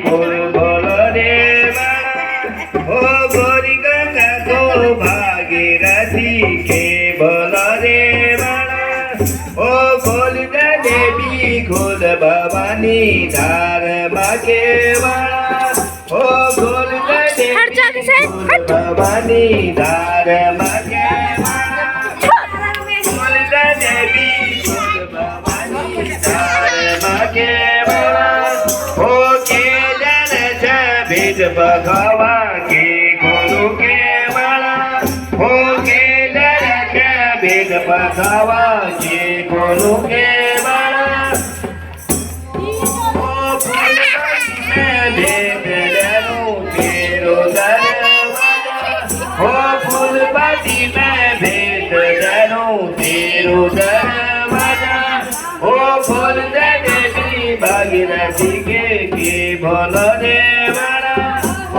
फूल बोलो रे माला ओ गोरी गंगा को भागीरथी के बोलो रे माला ओ गोलगा देवी कुल भवानी धार माके वाला ओ गोलगा देवी कुल भवानी धार माके वाला गोलगा देवी कुल भवानी धार माके वाला ओ केदार भेद भगवा के गोलू के वाला ओ केदार भेद भगवा के गोलू के वाला ओ फूल में भेद डरू तेरो दरवाजा ओ फूलबाती में भेद डरू तेरो दरवाजा ओ फूल देवी भागीरथी के बोलो रे वाला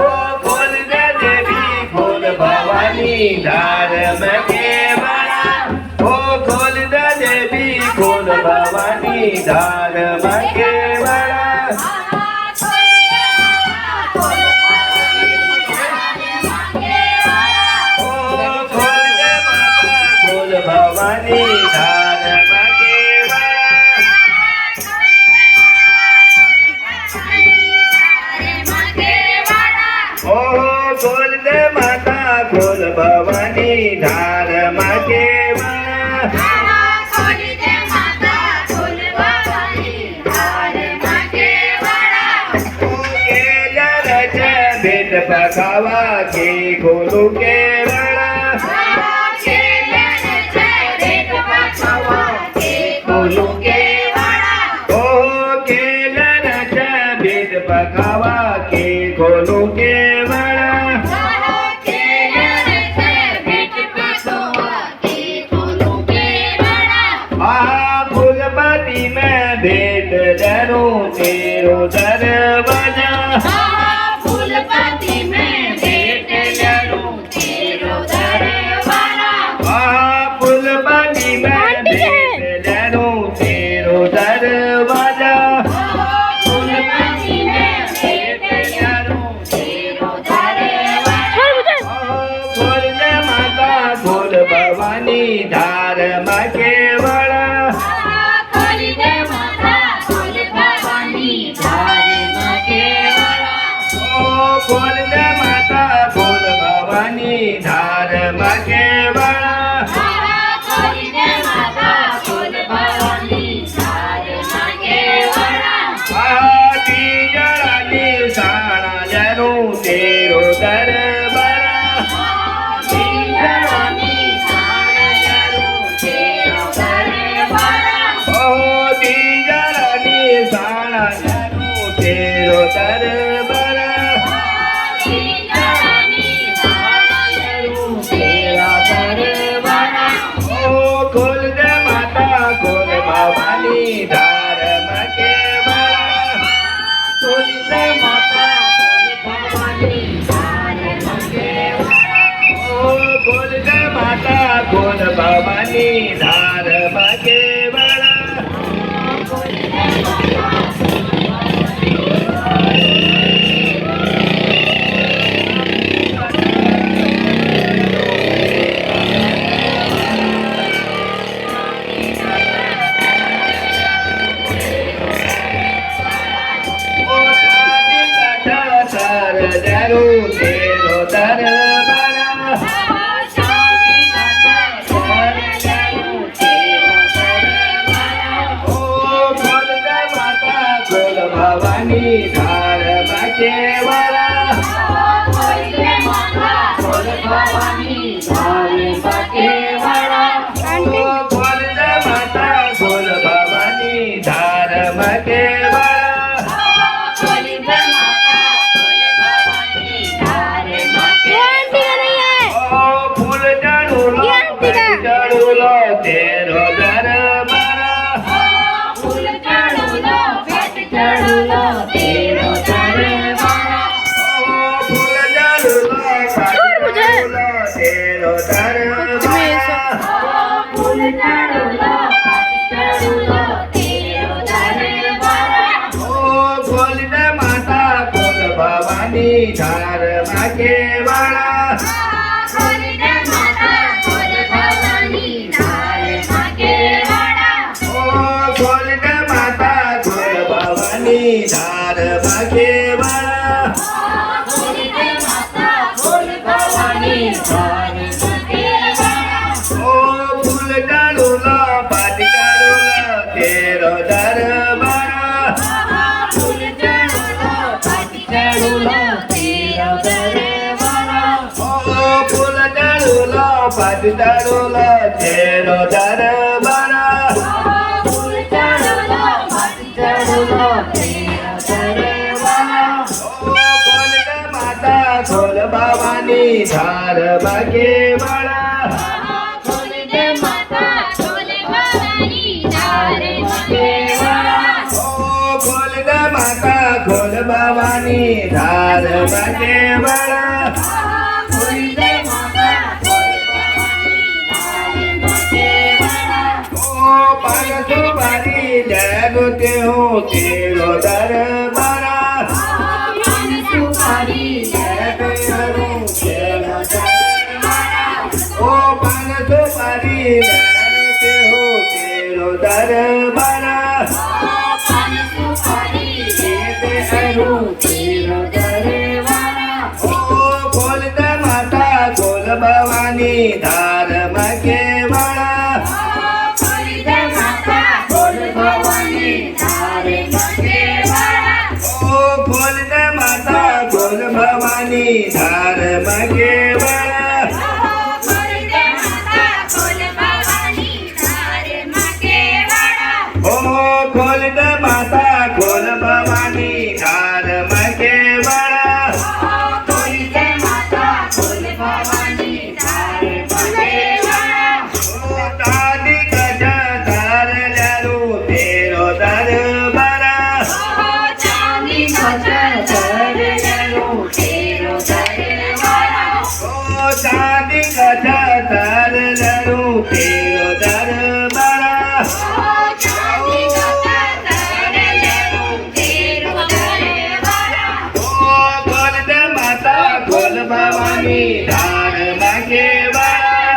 ओ फूल देवी फूल भवानी धार में के वाला ओ फूल देवी फूल भवानी धार में के वाला भवानी धार माके वाला ओ गोल दे माता गोल भवानी धार माके वाला ओ केदार भेद भगवा के गोलू के वाला गोलू के वाला ओ केदार भेद भगवा के गोलू के वाला फूलबाती में भेद डरू तेरो दरवाजा फूलबाती में भेद डरू तेरो दरवाजा फूलबाती में भेद डरू तेरो दरवाजा फूलबाती में भेद डरू तेरो दरवाजा फूल माता फूल भवानी धार माके वाला फूल माता फूल भवानी धार माके वाला तीजड़ानी साड़ा जरू तेरो दरबारा ओ तीजड़ानी साड़ा जरू तेरो दरबारा भवानी धार माके वाला फूल माता भवानी धार माके वाला ओ फूल माता फूल भवानी धार माके वाला डरू तेरो दरबारा ओ फूल माता फूल भवानी धार माके वाला फूल भवानी धार माके वाला ओ फूल माता फूल भवानी धार माके वाला चढ़ूलो तेरो दरबारा फूल चढ़ूलो भेंट चढ़ूलो तेरो दरबारा ધારમાં કેવાળા ખોલીને માતા ખોલ ભવાની ધારમાં કેવાળા ઓ ખોલને માતા ખોલ ભવાની ધારમાં કેવાળા ખોલીને માતા ખોલ ભવાની ધારમાં કેવાળા ઓ ફૂલ ડાળુલો પાટ ડાળુલો તેરો દરબાર ફૂલ ચડુલો પાટી ચડુલો તેરો દરવાળા ઓ ફૂલ ડાળુલો પાટ ડાળુલો તેરો દરબાર ફૂલ ચડુલો પાટી ચડુલો તેરો દરવાળા ઓ ખોલને માતા ખોલ ભવાની ધારમાં કેવાળા ખોલીને માતા ખોલ ભવાની ધારમાં કેવાળા ઓ ખોલને માતા ખોલ ભવાની ધારમાં કેવાળા ખોલીને માતા ખોલ ભવાની ધારમાં કેવાળા ઓ પાનસો બારી દેવ તેહો તેરો દરબાર પાન સુપારી લેવ કરું તેરો દરવાળા ઓ પાનસો બારી દેવ તેહો તેરો દરબાર પાન સુપારી લેવ કરું તેરો દરવાળા ઓ ખોલને માતા ખોલ ભવાની ધારમાં કેવાળા ખોલીને માતા ખોલ ભવાની ધારમાં કેવાળા ઓ ખોલને માતા ખોલ ભવાની ધારમાં કેવાળા ખોલીને માતા ખોલ ભવાની ધારમાં કેવાળા ઓ ખોલને માતા ખોલ ભવાની ધારમાં કેવાળા ખોલીને માતા ખોલ ભવાની ધારમાં કેવાળા ઓ દાદી ગજ ધાર લેરું તેરો દરબાર ચાંદી ગજ ધરેલું તેરો દરવાળા ઓ ચાંદી ગજ ધાર લેરું તેરો દરબાર ચાંદી ગજ ધરેલું તેરો દરવાળા ઓ ખોલને માતા ખોલ ભવાની ધારમાં કેવાળા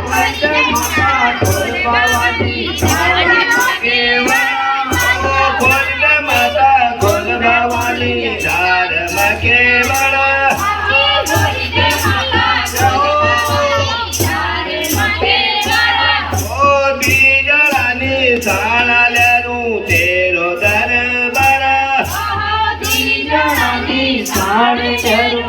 ખોલીને માતા ખોલ ભવાની ધારમાં કેવાળા ઓ ખોલને માતા ખોલ ભવાની ધારમાં કેવાળા ખોલીને માતા ખોલ ભવાની ધારમાં કેવાળા ઓ બીજળાની શાળા લેરું તેરો દરબાર દીજડાની સાડ ચરું